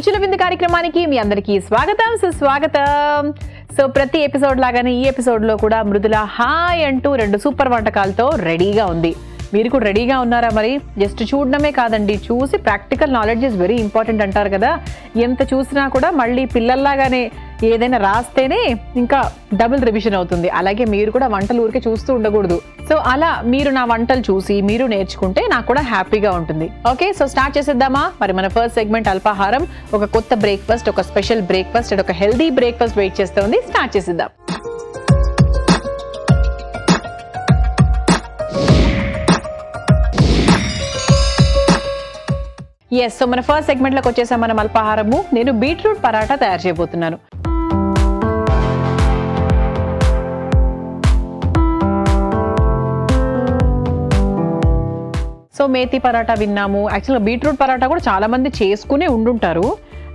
రుచుల విందు కార్యక్రమానికి మీ అందరికీ స్వాగతం సుస్వాగతం. సో ప్రతి ఎపిసోడ్ లాగానే ఈ ఎపిసోడ్ లో కూడా మృదుల హాయ్ అంటూ 2 సూపర్ వంటకాలతో రెడీగా ఉంది. మీరు కూడా రెడీగా ఉన్నారా? మరి జస్ట్ చూడడమే కాదండి, చూసి practical knowledge is very important అంటారు కదా. ఎంత చూసినా కూడా మళ్ళీ పిల్లల్లాగానే ఏదైనా రాస్తేనే ఇంకా డబుల్ రివిజన్ అవుతుంది. అలాగే మీరు కూడా వంటలు ఊరికే చూస్తూ ఉండకూడదు. సో అలా మీరు నా వంటలు చూసి మీరు నేర్చుకుంటే నాకు కూడా హ్యాపీగా ఉంటుంది. ఓకే, సో స్టార్ట్ చేసేద్దామా? మరి మన ఫస్ట్ సెగ్మెంట్ అల్పాహారం, ఒక కొత్త బ్రేక్ఫాస్ట్, ఒక స్పెషల్ బ్రేక్ఫాస్ట్ అండ్ ఒక హెల్దీ బ్రేక్ఫాస్ట్ వెయిట్ చేస్తుంది. స్టార్ట్ చేసేద్దాం. ఎస్, సో మన ఫస్ట్ సెగ్మెంట్ లోకి వచ్చేసాం. మనం అల్పాహారము. నేను బీట్రూట్ పరాటా తయారు చేయబోతున్నాను. సో మేతి పరాటా విన్నాము. యాక్చువల్గా బీట్రూట్ పరాటా కూడా చాలా మంది చేసుకునే ఉండుంటారు.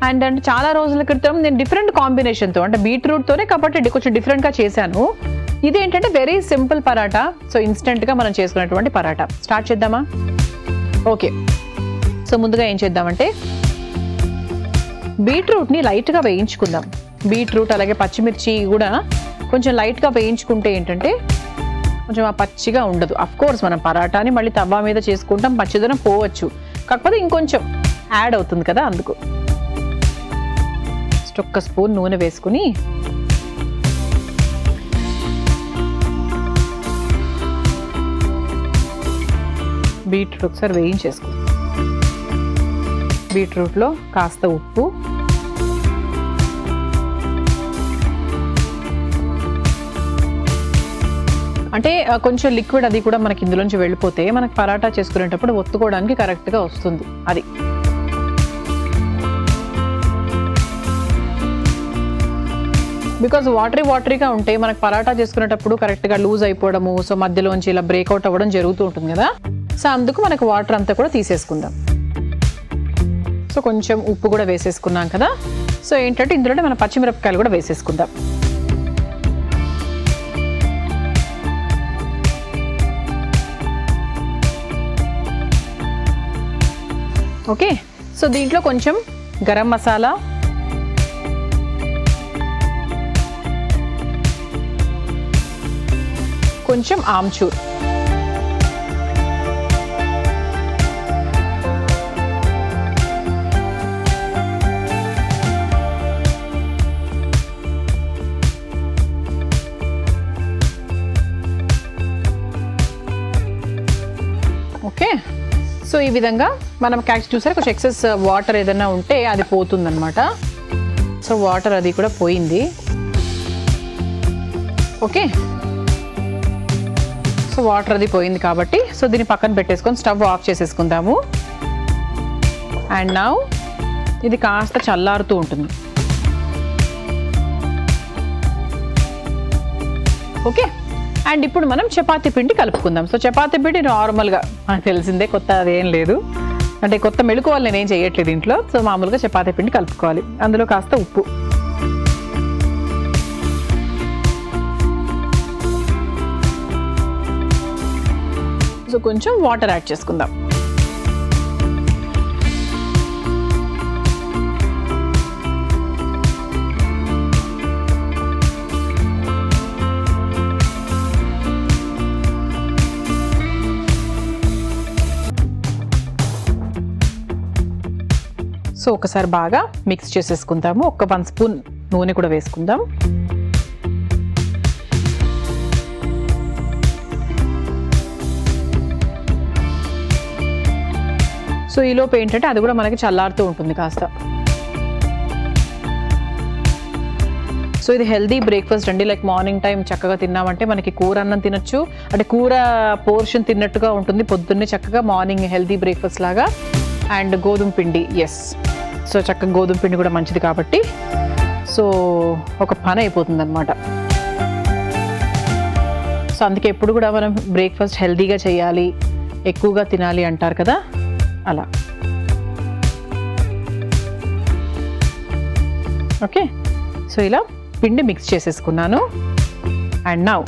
అండ్ చాలా రోజుల క్రితం నేను డిఫరెంట్ కాంబినేషన్తో, అంటే బీట్రూట్తోనే కాబట్టి కొంచెం డిఫరెంట్గా చేశాను. ఇది ఏంటంటే వెరీ సింపుల్ పరాటా. సో ఇన్స్టెంట్గా మనం చేసుకునేటువంటి పరాటా. స్టార్ట్ చేద్దామా? ఓకే, సో ముందుగా ఏం చేద్దామంటే బీట్రూట్ని లైట్గా వేయించుకుందాం. బీట్రూట్ అలాగే పచ్చిమిర్చి కూడా కొంచెం లైట్గా వేయించుకుంటే ఏంటంటే కొంచెం ఆ పచ్చిగా ఉండదు. అఫ్ కోర్స్ మనం పరాటాని మళ్ళీ తవ్వ మీద చేసుకుంటాం, పచ్చిదనం పోవచ్చు, కాకపోతే ఇంకొంచెం యాడ్ అవుతుంది కదా, అందుకు. ఒక్క స్పూన్ నూనె వేసుకుని బీట్రూట్ ఒకసారి వేయించేసుకుందాం. బీట్రూట్లో కాస్త ఉప్పు, అంటే కొంచెం లిక్విడ్ అది కూడా మనకి ఇందులోంచి వెళ్ళిపోతే మనకి పరాటా చేసుకునేటప్పుడు ఒత్తుకోవడానికి కరెక్ట్గా వస్తుంది. అది బికాజ్ వాటరీగా ఉంటే మనకు పరాటా చేసుకునేటప్పుడు కరెక్ట్గా లూజ్ అయిపోవడము, సో మధ్యలోంచి ఇలా బ్రేక్అవుట్ అవ్వడం జరుగుతూ ఉంటుంది కదా. సో అందుకు మనకు వాటర్ అంతా కూడా తీసేసుకుందాం. సో కొంచెం ఉప్పు కూడా వేసేసుకున్నాం కదా. సో ఏంటంటే ఇందులోనే మన పచ్చిమిరపకాయలు కూడా వేసేసుకుందాం. ఓకే, సో దీంట్లో కొంచెం గరం మసాలా, కొంచెం ఆమ్చూర్, ఓకే. సో ఈ విధంగా మనం క్యాచ్ చూసారు, కొంచెం ఎక్సెస్ వాటర్ ఏదైనా ఉంటే అది పోతుందన్నమాట. సో వాటర్ అది కూడా పోయింది. ఓకే, సో వాటర్ అది పోయింది కాబట్టి సో దీన్ని పక్కన పెట్టేసుకొని స్టవ్ ఆఫ్ చేసేసుకుందాము. అండ్ నౌ ఇది కాస్త చల్లారుతూ ఉంటుంది. ఓకే, అండ్ ఇప్పుడు మనం చపాతీ పిండి కలుపుకుందాం. సో చపాతీ పిండి నార్మల్గా మనకు తెలిసిందే, కొత్త అదేం లేదు, అంటే కొత్త మెళుకువలు నేనేం చేయట్లేదు ఇంట్లో. సో మామూలుగా చపాతీ పిండి కలుపుకోవాలి. అందులో కాస్త ఉప్పు, సో కొంచెం వాటర్ యాడ్ చేసుకుందాం. సో ఒకసారి బాగా మిక్స్ చేసేసుకుందాము. ఒక 1 స్పూన్ నూనె కూడా వేసుకుందాం. సో ఈలోపు ఏంటంటే అది కూడా మనకి చల్లారుతూ ఉంటుంది కాస్త. సో ఇది హెల్దీ బ్రేక్ఫాస్ట్ అండి. లైక్ మార్నింగ్ టైం చక్కగా తిన్నామంటే మనకి కూర అన్నం తినొచ్చు, అంటే కూర పోర్షన్ తిన్నట్టుగా ఉంటుంది. పొద్దున్నే చక్కగా మార్నింగ్ హెల్దీ బ్రేక్ఫాస్ట్ లాగా. అండ్ గోధుమ పిండి, ఎస్, సో చక్కగా గోధుమ పిండి కూడా మంచిది కాబట్టి సో ఒక పని అయిపోతుంది అనమాట. సో అందుకే ఎప్పుడు కూడా మనం బ్రేక్ఫాస్ట్ హెల్దీగా చేయాలి, ఎక్కువగా తినాలి అంటారు కదా, అలా. ఓకే, సో ఇలా పిండి మిక్స్ చేసేసుకున్నాను. అండ్ నౌ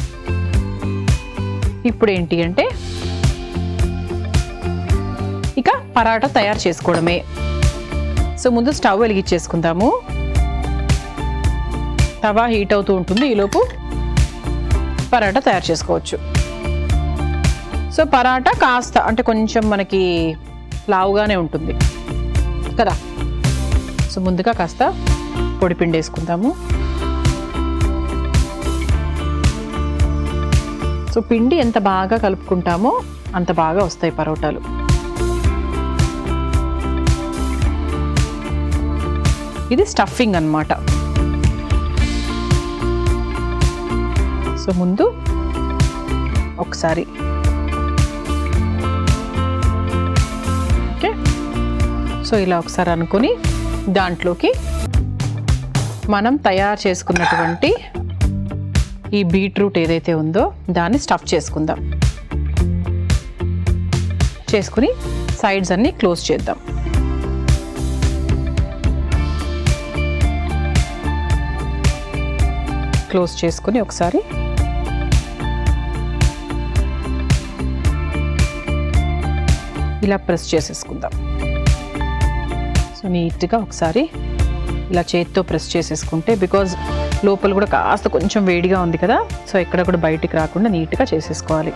ఇప్పుడు ఏంటి అంటే ఇక పరాటా తయారు చేసుకోవడమే. సో ముందు స్టవ్ వెలిగించేసుకుందాము. తవా హీట్ అవుతూ ఉంటుంది, ఈలోపు పరాటా తయారు చేసుకోవచ్చు. సో పరాటా కాస్త అంటే కొంచెం మనకి లావుగానే ఉంటుంది కదా. సో ముందుగా కాస్త పొడిపిండి వేసుకుందాము. సో పిండి ఎంత బాగా కలుపుకుంటామో అంత బాగా వస్తాయి పరోటాలు. ఇది స్టఫింగ్ అన్నమాట. సో ముందు ఒకసారి ఓకే, సో ఇలా ఒకసారి అనుకొని దాంట్లోకి మనం తయారు చేసుకున్నటువంటి ఈ బీట్రూట్ ఏదైతే ఉందో దాన్ని స్టఫ్ చేసుకుందాం. చేసుకుని సైడ్స్ అన్ని క్లోజ్ చేద్దాం. క్లోజ్ చేసుకుని ఒకసారి ఇలా ప్రెస్ చేసేసుకుందాం. సో నీట్గా ఒకసారి ఇలా చేతితో ప్రెస్ చేసేసుకుంటే, బికాజ్ లోపల కూడా కాస్త కొంచెం వేడిగా ఉంది కదా, సో ఎక్కడ కూడా బయటికి రాకుండా నీట్గా చేసేసుకోవాలి.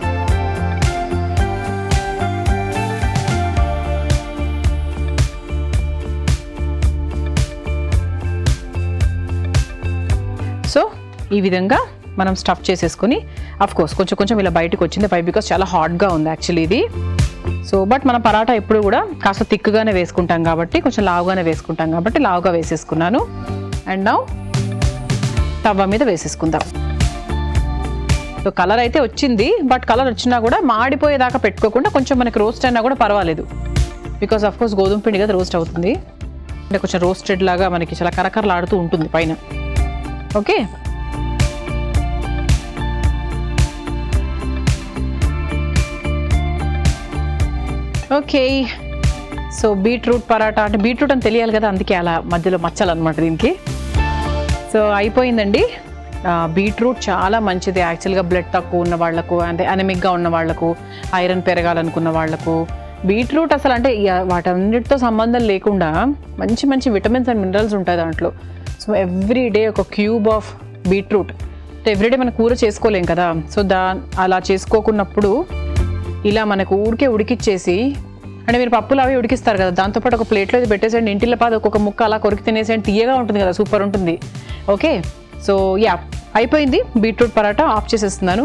సో ఈ విధంగా మనం స్టఫ్ చేసేసుకొని, అఫ్ కోర్స్ కొంచెం కొంచెం ఇలా బయటకు వచ్చింది పై, బికాస్ చాలా హాట్గా ఉంది యాక్చువల్లీ ఇది. సో బట్ మన పరాటా ఎప్పుడు కూడా కాస్త థిక్గానే వేసుకుంటాం కాబట్టి, కొంచెం లావుగానే వేసుకుంటాం కాబట్టి లావుగా వేసేసుకున్నాను. అండ్ నౌ తవ్వ మీద వేసేసుకుందాం. సో కలర్ అయితే వచ్చింది, బట్ కలర్ వచ్చినా కూడా మాడిపోయేదాకా పెట్టుకోకుండా కొంచెం మనకి రోస్ట్ అయినా కూడా పర్వాలేదు, బికాస్ అఫ్ కోర్స్ గోధుమ పిండి కదా రోస్ట్ అవుతుంది, అంటే కొంచెం రోస్టెడ్ లాగా మనకి చాలా కరకరలాడుతూ ఉంటుంది పైన. Okay, okay. So beetroot paratha అంటే బీట్రూట్ అని తెలియాలి కదా, అందుకే అలా మధ్యలో మచ్చాలన్నమాట దీనికి. సో అయిపోయిందండి. బీట్రూట్ చాలా మంచిది యాక్చువల్గా, బ్లడ్ తక్కువ ఉన్న వాళ్ళకు, అంటే అనమిక్గా ఉన్న వాళ్ళకు, ఐరన్ పెరగాలనుకున్న వాళ్ళకు బీట్రూట్ అసలు అంటే వాటన్నిటితో సంబంధం లేకుండా మంచి మంచి విటమిన్స్ అండ్ మినరల్స్ ఉంటాయి దాంట్లో. సో ఎవ్రీడే ఒక క్యూబ్ ఆఫ్ బీట్రూట్, ఎవ్రీడే మనం కూర చేసుకోలేం కదా, సో అలా చేసుకోకున్నప్పుడు ఇలా మనకు ఊరికే ఉడికిచ్చేసి, అంటే మీరు పప్పులు అవి ఉడికిస్తారు కదా, దాంతోపాటు ఒక ప్లేట్లో ఇది పెట్టేసేయండి, ఇంటిలో పాది ఒక్కొక్క ముక్క అలా కొరికి తినేసేయండి, తీయగా ఉంటుంది కదా, సూపర్ ఉంటుంది. ఓకే, సో యా అయిపోయింది బీట్రూట్ పరాటా. ఆఫ్ చేసేస్తున్నాను.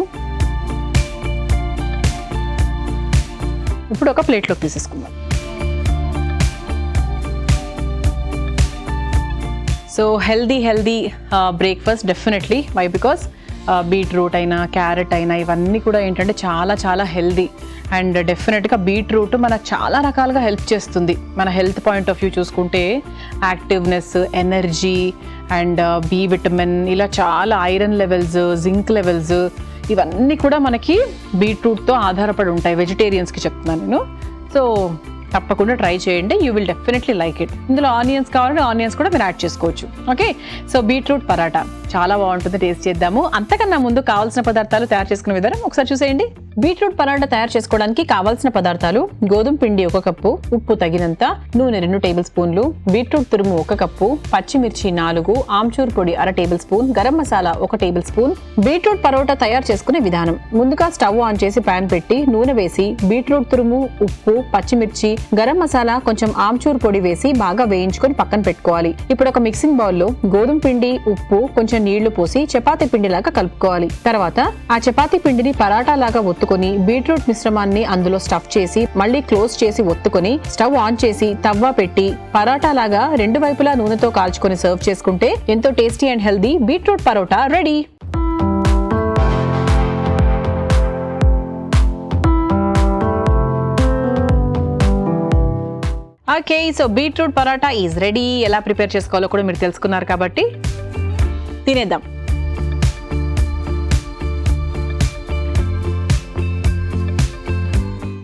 ఇప్పుడు ఒక ప్లేట్లోకి తీసేసుకుందాం. So healthy breakfast definitely. Why? Because beetroot అయినా క్యారెట్ అయినా ఇవన్నీ కూడా ఏంటంటే చాలా చాలా హెల్దీ, అండ్ డెఫినెట్గా బీట్రూట్ మనకు చాలా రకాలుగా హెల్ప్ చేస్తుంది. మన హెల్త్ పాయింట్ ఆఫ్ వ్యూ చూసుకుంటే activeness, energy and B vitamin, ఇలా చాలా ఐరన్ లెవెల్స్, జింక్ లెవెల్స్, ఇవన్నీ కూడా మనకి బీట్రూట్తో ఆధారపడి ఉంటాయి. వెజిటేరియన్స్కి చెప్తున్నాను నేను. సో తప్పకుండా ట్రై చేయండి, you will definitely like it. ఇందులో ఆనియన్స్ కావాలంటే ఆనియన్స్ కూడా మీరు యాడ్ చేసుకోవచ్చు. ఓకే, సో బీట్రూట్ పరాటా చాలా బాగుంటుంది, టేస్ట్ చేద్దాము. అంతకన్నా ముందు కావాల్సిన పదార్థాలు తయారు చేసుకునే విధానం ఒకసారి చూసేయండి. బీట్రూట్ పరాటా తయారు చేసుకోవడానికి కావాల్సిన పదార్థాలు: గోధుమ పిండి 1 కప్పు, ఉప్పు తగినంత, నూనె 2 టేబుల్ స్పూన్లు, బీట్రూట్ తురుము 1 కప్పు, పచ్చిమిర్చి 4, ఆమ్చూర్ పొడి 1/2 tablespoon, garam masala 1 tablespoon. Beetroot paratha తయారు చేసుకునే విధానం: ముందుగా స్టవ్ ఆన్ చేసి ప్యాన్ పెట్టి నూనె వేసి బీట్రూట్ తురుము, ఉప్పు, పచ్చిమిర్చి, గరం మసాలా, కొంచెం ఆమ్చూర్ పొడి వేసి బాగా వేయించుకొని పక్కన పెట్టుకోవాలి. ఇప్పుడు ఒక మిక్సింగ్ బౌల్ లో గోధుమ పిండి, ఉప్పు, కొంచెం నీళ్లు పోసి చపాతీ పిండిలాగా కలుపుకోవాలి. తర్వాత ఆ చపాతీ పిండిని పరాటా లాగా ఒత్తుకొని బీట్రూట్ మిశ్రమాన్ని అందులో స్టఫ్ చేసి మళ్ళీ క్లోజ్ చేసి ఒత్తుకొని స్టవ్ ఆన్ చేసి తవ్వ పెట్టి పరాటా లాగా 2 వైపులా నూనెతో కాల్చుకొని సర్వ్ చేసుకుంటే ఎంతో tasty and healthy beetroot paratha ready. Okay, so beetroot paratha is ready. ఎలా ప్రిపేర్ చేసుకోవాలో కూడా మీరు తెలుసుకున్నారు కాబట్టి తినేద్దాం.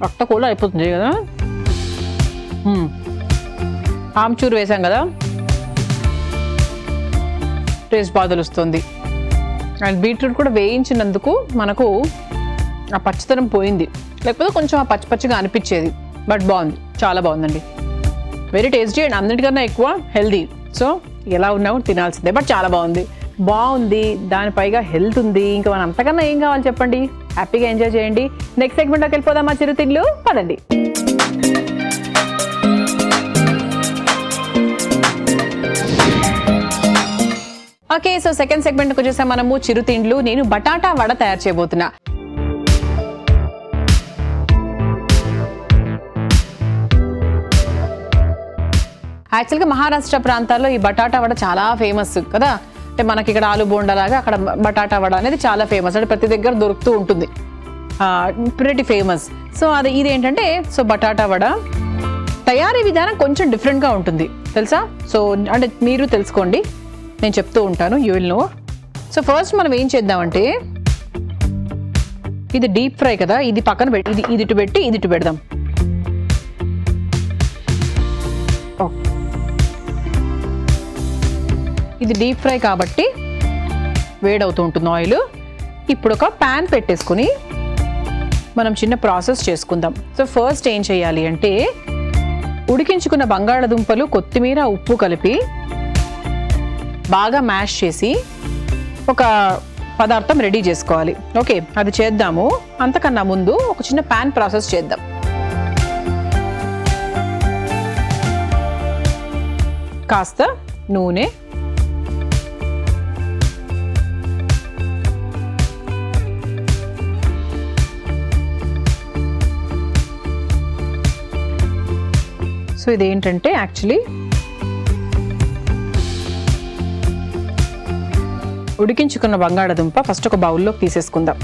రక్త కూడా అయిపోతుంది కదా. ఆమ్చూరు వేసాం కదా, టేస్ట్ బాగా తెలుస్తుంది. అండ్ బీట్రూట్ కూడా వేయించినందుకు మనకు ఆ పచ్చితనం పోయింది, లేకపోతే కొంచెం ఆ పచ్చిగా అనిపించేది. బట్ బాగుంది, చాలా బాగుందండి. వెరీ టేస్టీ అండ్ అన్నిటికన్నా ఎక్కువ హెల్దీ. సో ఎలా ఉన్నావు తినాల్సిందే, బట్ చాలా బాగుంది. దానిపైగా హెల్త్ ఉంది, ఇంకా మనం అంతకన్నా ఏం కావాలి చెప్పండి. హ్యాపీగా ఎంజాయ్ చేయండి. నెక్స్ట్ సెగ్మెంట్లోకి వెళ్ళిపోదాం. మా చిరుతిండ్లు పదండి. ఓకే, సో సెకండ్ సెగ్మెంట్కి వచ్చేసాం మనము చిరుతిండ్లు. నేను బటాటా వడ తయారు చేయబోతున్నా. యాక్చువల్గా మహారాష్ట్ర ప్రాంతాల్లో ఈ బటాటా వడ చాలా ఫేమస్ కదా. అంటే మనకి ఇక్కడ ఆలు బోండా లాగా అక్కడ బటాటా వడ అనేది చాలా ఫేమస్. అంటే ప్రతి దగ్గర దొరుకుతూ ఉంటుంది, ప్రిటీ ఫేమస్. సో ఇదేంటంటే సో బటాటా వడ తయారీ విధానం కొంచెం డిఫరెంట్గా ఉంటుంది తెలుసా. సో అంటే మీరు తెలుసుకోండి, నేను చెప్తూ ఉంటాను, you will know. So first మనం ఏం చేద్దామంటే, ఇది డీప్ ఫ్రై కదా, ఇది పక్కన పెట్టి ఇది ఇటు పెట్టి ఇది ఇటు పెడదాం. ఇది డీప్ ఫ్రై కాబట్టి వేడవుతూ ఉంటుంది ఆయిల్. ఇప్పుడు ఒక ప్యాన్ పెట్టేసుకుని మనం చిన్న ప్రాసెస్ చేసుకుందాం. సో ఫస్ట్ ఏం చేయాలి అంటే, ఉడికించుకున్న బంగాళదుంపలు, కొత్తిమీర, ఉప్పు కలిపి బాగా మ్యాష్ చేసి ఒక పదార్థం రెడీ చేసుకోవాలి. ఓకే, అది చేద్దాము. అంతకన్నా ముందు ఒక చిన్న ప్యాన్ ప్రాసెస్ చేద్దాం. కాస్త నూనె, సో ఇదేంటంటే యాక్చువల్లీ ఉడికించుకున్న బంగాళదుంప ఫస్ట్ ఒక బౌల్లోకి తీసేసుకుందాం.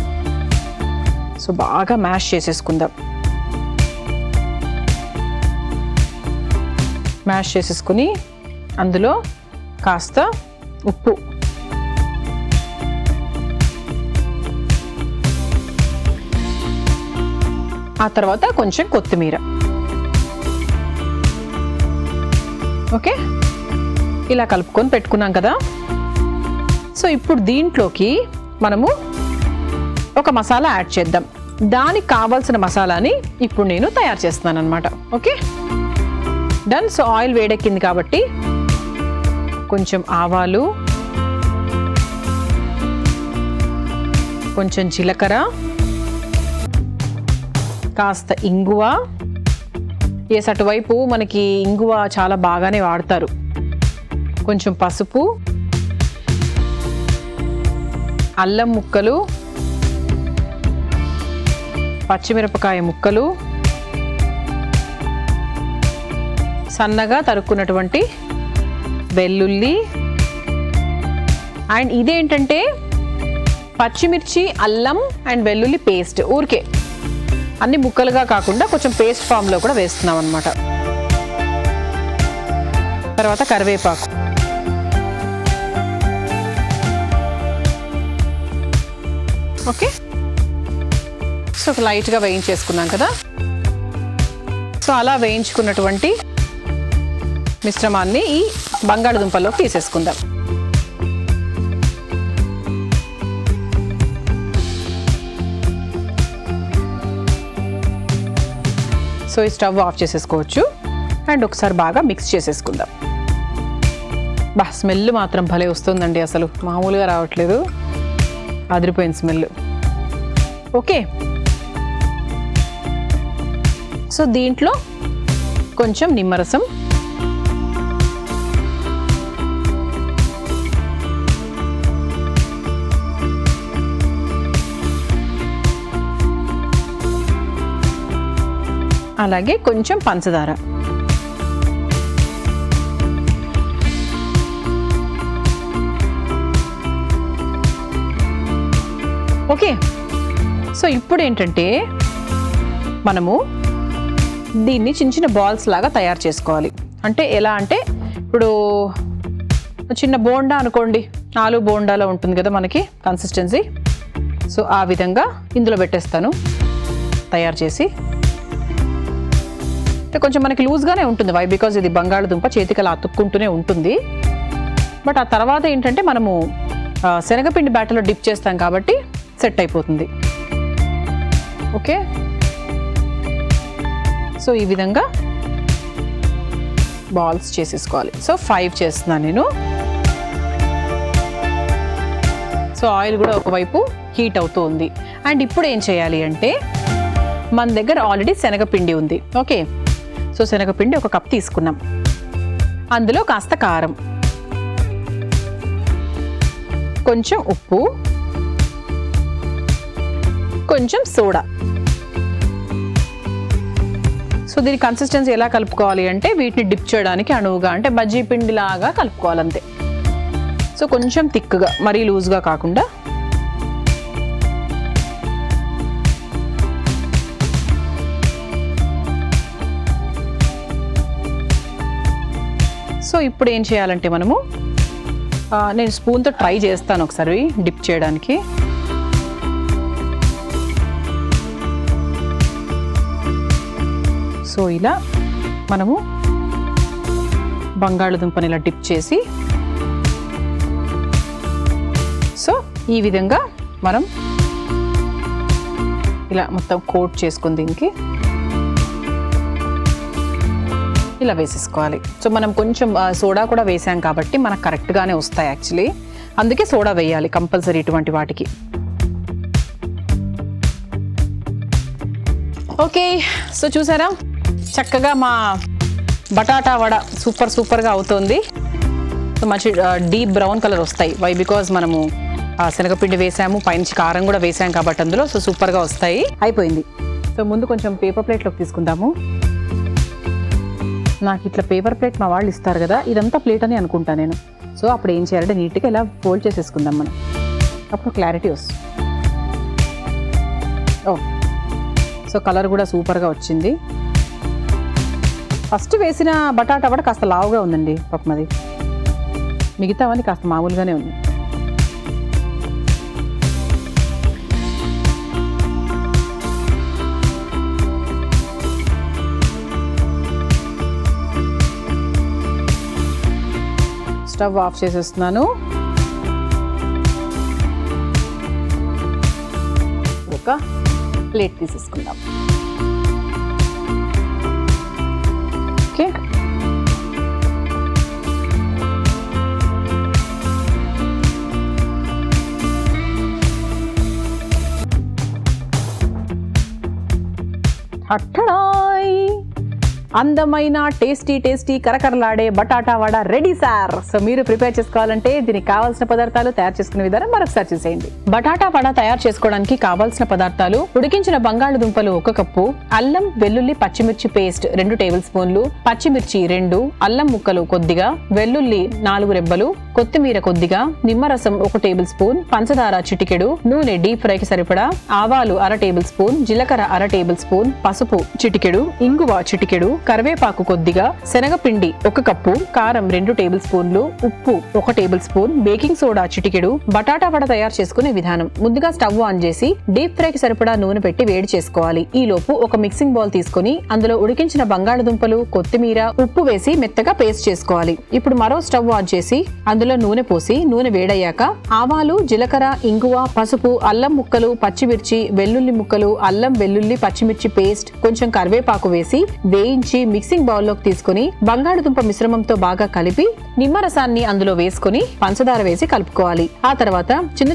సో బాగా మ్యాష్ చేసేసుకుందాం. మ్యాష్ చేసేసుకుని అందులో కాస్త ఉప్పు, ఆ తర్వాత కొంచెం కొత్తిమీర. ఓకే, ఇలా కలుపుకొని పెట్టుకున్నాం కదా. సో ఇప్పుడు దీంట్లోకి మనము ఒక మసాలా యాడ్ చేద్దాం. దానికి కావాల్సిన మసాలాని ఇప్పుడు నేను తయారు చేస్తున్నాను అనమాట. Okay done. సో ఆయిల్ వేడెక్కింది కాబట్టి కొంచెం ఆవాలు, కొంచెం జీలకర్ర, కాస్త ఇంగువ. అటువైపు మనకి ఇంగువ చాలా బాగానే వాడతారు. కొంచెం పసుపు, అల్లం ముక్కలు, పచ్చిమిరపకాయ ముక్కలు, సన్నగా తరుక్కున్నటువంటి వెల్లుల్లి. అండ్ ఇదేంటంటే పచ్చిమిర్చి, అల్లం అండ్ వెల్లుల్లి పేస్ట్. ఊరికే అన్ని ముక్కలుగా కాకుండా కొంచెం పేస్ట్ ఫామ్లో కూడా వేస్తున్నాం అన్నమాట. తర్వాత కరివేపాకు, ఓకే. సో లైట్గా వేయించేసుకున్నాం కదా. సో అలా వేయించుకున్నటువంటి మిశ్రమాన్ని ఈ బంగాళదుంపల్లోకి తీసేసుకుందాం. సో ఈ స్టవ్ ఆఫ్ చేసేసుకోవచ్చు అండ్ ఒకసారి బాగా మిక్స్ చేసేసుకుందాం. స్మెల్ మాత్రం భలే వస్తుందండి, అసలు మామూలుగా రావట్లేదు, అదిరిపోయిన స్మెల్. ఓకే, సో దీంట్లో కొంచెం నిమ్మరసం, అలాగే కొంచెం పంచదార. ఓకే, సో ఇప్పుడు ఏంటంటే మనము దీన్ని చిన్న చిన్న బాల్స్ లాగా తయారు చేసుకోవాలి. అంటే ఎలా అంటే, ఇప్పుడు చిన్న బోండా అనుకోండి, ఆలు బోండాలో ఉంటుంది కదా మనకి కన్సిస్టెన్సీ. సో ఆ విధంగా ఇందులో పెట్టేస్తాను తయారు చేసి. కొంచెం మనకి లూజ్గానే ఉంటుంది, వై బికాజ్ ఇది బంగాళదుంప చేతికి అలా అతుక్కుంటూనే ఉంటుంది. బట్ ఆ తర్వాత ఏంటంటే మనము శనగపిండి బ్యాటర్లో డిప్ చేస్తాం కాబట్టి సెట్ అయిపోతుంది. ఓకే, సో ఈ విధంగా బాల్స్ చేసేసుకోవాలి. సో 5 చేస్తున్నాను నేను. సో ఆయిల్ కూడా ఒకవైపు హీట్ అవుతూ ఉంది. అండ్ ఇప్పుడు ఏం చేయాలి అంటే మన దగ్గర ఆల్రెడీ శనగపిండి ఉంది. ఓకే, సో శనగపిండి 1 కప్ తీసుకున్నాం. అందులో కాస్త కారం, కొంచెం ఉప్పు, కొంచెం సోడా. సో దీని కన్సిస్టెన్సీ ఎలా కలుపుకోవాలి అంటే వీటిని డిప్ చేయడానికి అణువుగా, అంటే బజ్జీ పిండి లాగా కలుపుకోవాలి అంతే. సో కొంచెం థిక్గా, మరీ లూజ్గా కాకుండా. సో ఇప్పుడు ఏం చేయాలంటే మనము, నేను స్పూన్తో ట్రై చేస్తాను ఒకసారి డిప్ చేయడానికి. సో ఇలా మనము బంగాళదుంపని ఇలా డిప్ చేసి, సో ఈ విధంగా మనం ఇలా మొత్తం కోట్ చేసుకుని దీనికి ఇలా వేసేసుకోవాలి. సో మనం కొంచెం సోడా కూడా వేసాం కాబట్టి మనకు కరెక్ట్గానే వస్తాయి యాక్చువల్లీ. అందుకే సోడా వేయాలి కంపల్సరీ ఇటువంటి వాటికి. ఓకే, సో చూసారా చక్కగా మా బటాటా వడ సూపర్గా అవుతుంది. సో మంచి డీప్ బ్రౌన్ కలర్ వస్తాయి. వై బికాజ్ మనము శనగపిండి వేసాము, పైనుంచి కారం కూడా వేసాం కాబట్టి అందులో. సో సూపర్గా వస్తాయి. అయిపోయింది. సో ముందు కొంచెం పేపర్ ప్లేట్లోకి తీసుకుందాము. నాకు ఇట్లా పేపర్ ప్లేట్ మా వాళ్ళు ఇస్తారు కదా, ఇదంతా ప్లేట్ అని అనుకుంటా నేను. సో అప్పుడు ఏం చేయాలంటే నీట్గా ఇలా ఫోల్డ్ చేసేసుకుందాం మనం, అప్పుడు క్లారిటీ వస్తుంది. ఓ, సో కలర్ కూడా సూపర్గా వచ్చింది. ఫస్ట్ వేసిన బటాటా కూడా కాస్త లావుగా ఉందండి పాపం, అది మిగతావన్నీ కాస్త మామూలుగానే ఉంది. స్టవ్ ఆఫ్ చేసేస్తున్నాను. ఒక ప్లేట్ తీసేసుకుందాం. ఓకే, అట్టడాయ్, అందమైన టేస్టీ కరకరలాడే batata vada ready sir. So మీరు ప్రిపేర్ చేసుకోవాలంటే దీనికి కావాల్సిన పదార్థాలు, తయారు చేసుకునే విధానం మరొకసారి చూసేయండి. బటాటా వడ తయారు చేసుకోవడానికి కావాల్సిన పదార్థాలు: ఉడికించిన బంగాళదుంపలు 1 కప్పు, అల్లం వెల్లుల్లి పచ్చిమిర్చి పేస్ట్ 2 టేబుల్ స్పూన్లు, పచ్చిమిర్చి 2, అల్లం ముక్కలు కొద్దిగా, వెల్లుల్లి 4 రెబ్బలు, కొత్తిమీర కొద్దిగా, నిమ్మరసం 1 టేబుల్ స్పూన్, పంచదార చిటికెడు, నూనె డీప్ ఫ్రైకి సరిపడా, ఆవాలు 1/2 టేబుల్ స్పూన్, జీలకర్ర 1/2 టేబుల్ స్పూన్, పసుపు చిటికెడు, ఇంగువ చిటికెడు, కరివేపాకు కొద్దిగా, శనగపిండి 1 కప్పు, కారం 2 టేబుల్ స్పూన్లు, ఉప్పు 1 టేబుల్ స్పూన్, బేకింగ్ సోడా చిటికెడు. బటాటా వడ తయారు చేసుకునే విధానం: ముందుగా స్టవ్ ఆన్ చేసి డీప్ ఫ్రైకి సరిపడా నూనె పెట్టి వేడి చేసుకోవాలి. ఈ లోపు ఒక మిక్సింగ్ బౌల్ తీసుకుని అందులో ఉడికించిన బంగాళదుంపలు, కొత్తిమీర, ఉప్పు వేసి మెత్తగా పేస్ట్ చేసుకోవాలి. ఇప్పుడు మరో స్టవ్ ఆన్ చేసి అందులో నూనె పోసి నూనె వేడయ్యాక ఆవాలు, జీలకర్ర, ఇంగువ, పసుపు, అల్లం ముక్కలు, పచ్చిమిర్చి, వెల్లుల్లి ముక్కలు, అల్లం వెల్లుల్లి పచ్చిమిర్చి పేస్ట్, కొంచెం కరివేపాకు వేసి వేయించి మిక్సింగ్ బౌల్ లోకి తీసుకుని బంగాళదుంప మిశ్రమంతో బాగా కలిపి నిమ్మరసాన్ని అందులో వేసుకుని పంచదార వేసి కలుపుకోవాలి. ఆ తర్వాత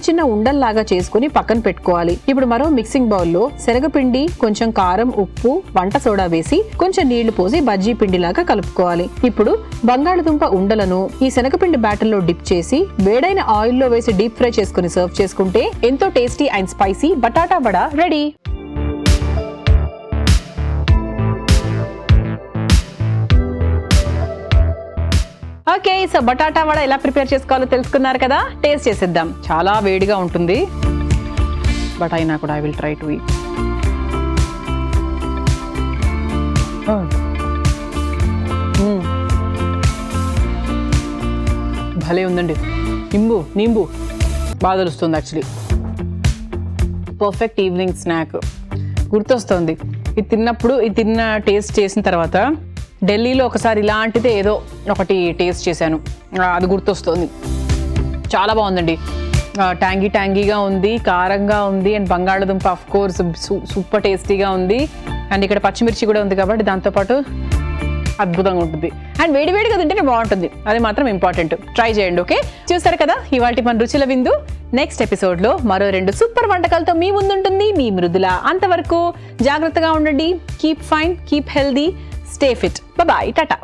చిన్న ఉండల్లాగా చేసుకుని పక్కన పెట్టుకోవాలి. ఇప్పుడు మరో మిక్సింగ్ బౌల్ లో శనగపిండి, కొంచెం కారం, ఉప్పు, వంట సోడా వేసి కొంచెం నీళ్లు పోసి బజ్జీ పిండిలాగా కలుపుకోవాలి. ఇప్పుడు బంగాళదుంప ఉండలను ఈ శనగపిండి బ్యాటర్ లో డిప్ చేసి వేడైన ఆయిల్ లో వేసి డీప్ ఫ్రై చేసుకుని సర్వ్ చేసుకుంటే ఎంతో tasty and spicy batata vada ready. Okay, so batata vada ఎలా ప్రిపేర్ చేసుకోవాలో తెలుసుకున్నారు కదా. టేస్ట్ చేసేద్దాం. చాలా వేడిగా ఉంటుంది, బట్ అయినా కూడా I will try to eat. భలే ఉందండి. నింబు బాగా తెలుస్తుంది యాక్చువల్లీ. పర్ఫెక్ట్ ఈవినింగ్ స్నాక్ గుర్తొస్తుంది. ఇది తిన్నప్పుడు, ఇది తిన్న టేస్ట్ చేసిన తర్వాత ఢిల్లీలో ఒకసారి ఇలాంటిదే ఏదో ఒకటి టేస్ట్ చేశాను, అది గుర్తొస్తుంది. చాలా బాగుందండి. ట్యాంగీగా ఉంది, కారంగా ఉంది, అండ్ బంగాళదుంప ఆఫ్ కోర్స్ సూపర్ టేస్టీగా ఉంది. అండ్ ఇక్కడ పచ్చిమిర్చి కూడా ఉంది కాబట్టి దాంతోపాటు అద్భుతంగా ఉంటుంది. అండ్ వేడివేడిగా తింటేనే బాగుంటుంది, అది మాత్రం ఇంపార్టెంట్. ట్రై చేయండి. ఓకే, చూస్తారు కదా ఇవాల్టి మన రుచుల విందు. నెక్స్ట్ ఎపిసోడ్లో మరో 2 సూపర్ వంటకాలతో మీ ముందుంటుంది మీ మృదుల. అంతవరకు జాగ్రత్తగా ఉండండి. Keep fine, keep healthy, stay fit. Bye, Tata.